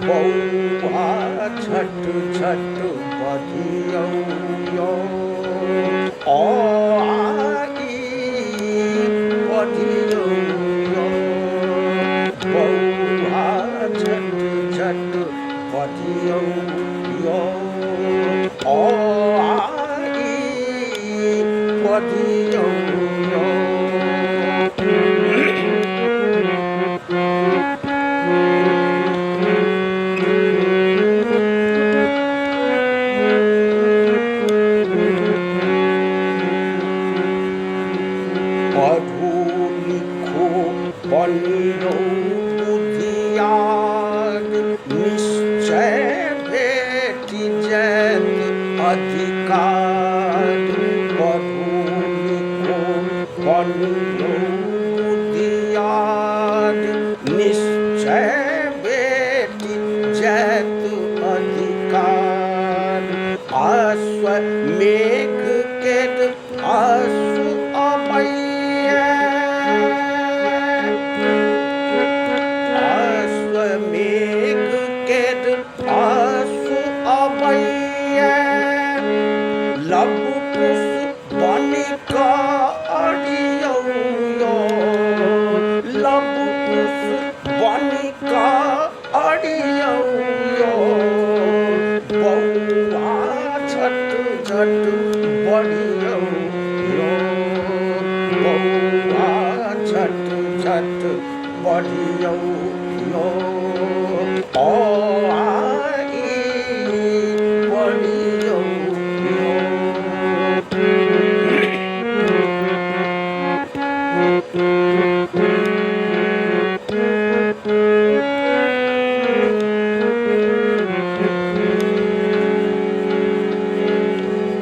बौआ छट छट बधियौ यो ओ आई बधियौ यो बौआ छट छट बधियौ यो ओ आई बधियौ यो पढ़ू लिखू बनियौ बुधियार निश्चय भेटि जायत अधिकार पढ़ू लिखू बनियौ बुधियार निश्चय भेटि जायत अधिकार अश्वमेघ के आसु अश्वमेघ के आसु अबैया लब कुश बनिका अड़ियौ यो लब कुश बनिका अड़ियौ यो बौआ छट छट बड़ियौ यो बौआ छट छट बड़ियौ यो ओ आई बड़ियौ यो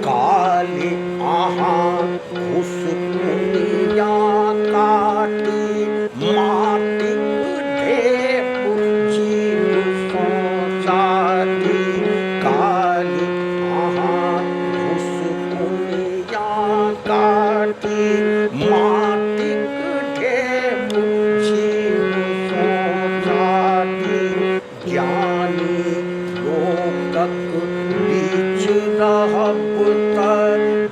काली अहाँ घुस कुनिया काटी माटिक ढेप जीव सोचाती काली अहाँ घुस कुनिया काटी माटिक ढेप जीव सोचाती ज्ञानी लोकक बीच रहब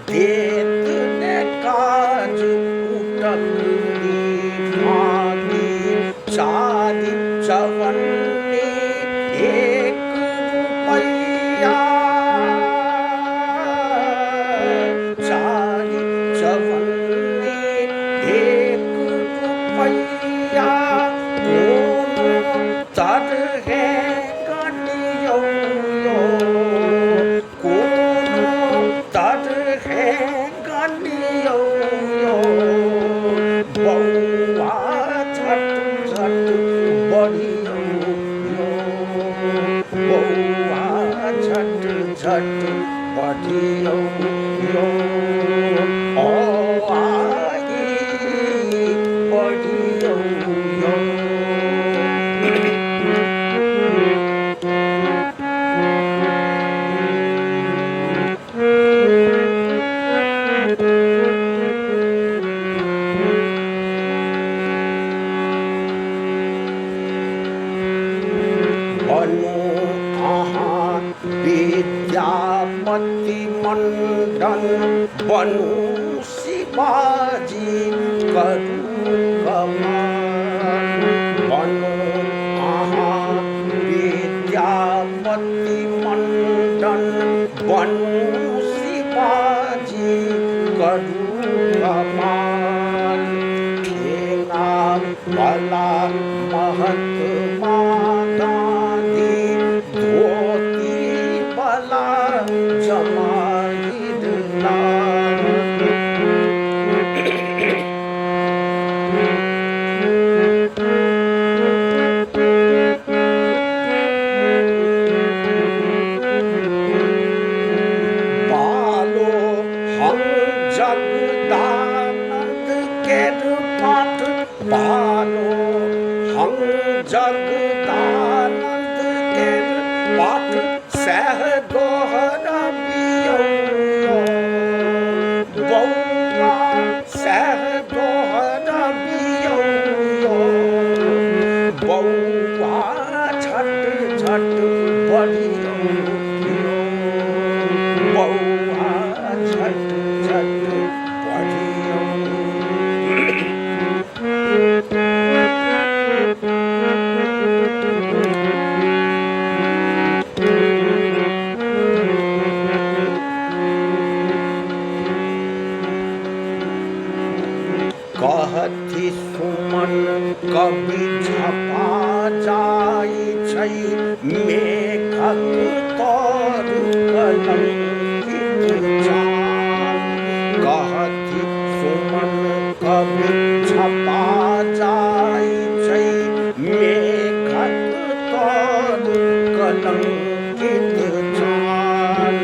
देत ने काज उटक भांति चारि चवन्नी एक रुपैया चारि चवन्नी एक रुपैया कोनो तरहे कटियौ यो कोनो तरहे कटियौ यो बौआ छट छट बड़ियौ यो बौआ छट छट बड़ियौ यो ओ आई बड़ियौ यो बनो अहाँ विद्यापति मंडन बनो शिवाजी करू कमाल बनो अहाँ विद्यापति मंडन बनो शिवाजी करू कमाल ठेंगा वाला महात्मा गांधी धोती वाला जमाईदार बालो हम जगदानंद के पाठ बालो हम जगदानंद के पाठ सह दोहराबियौ बौआ सह दोहराबियौ कभी झपा जाई छै मेघक तर कलंकित चान कहती सुमन कभी झपा जाई छै मेघक तर कलंकित चान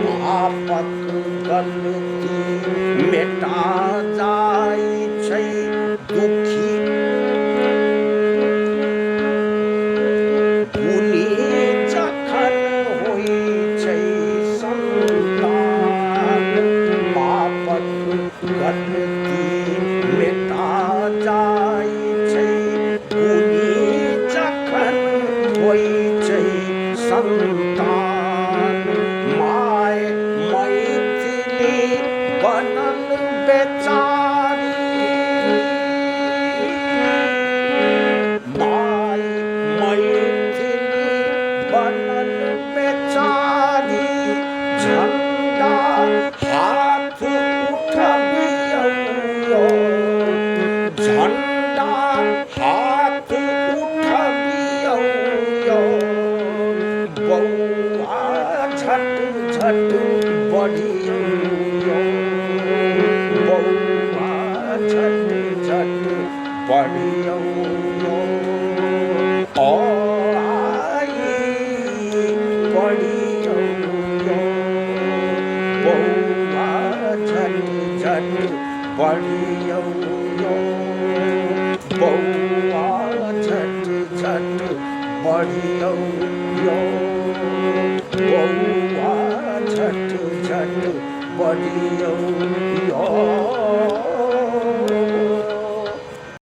पापक गलती मेटा जाई छै दुखी पुनि जखन होइ छै संतान पापक गलती मेटा जाई छै पुनि जखन होइ छै संतान माय मैथिली बनल बेचारी माय मैथिली बनल बेचारी झंडा हाथ उठबियौ झंडा हाथ उठबियौ बौआ झट झट बढ़ियौ बौआ झट झट बढ़ियौ आई बढ़ियौ बौआ झट झट बढ़ियौ बौआ झट झट बढ़ियौ बौआ झट झट बढ़ियौ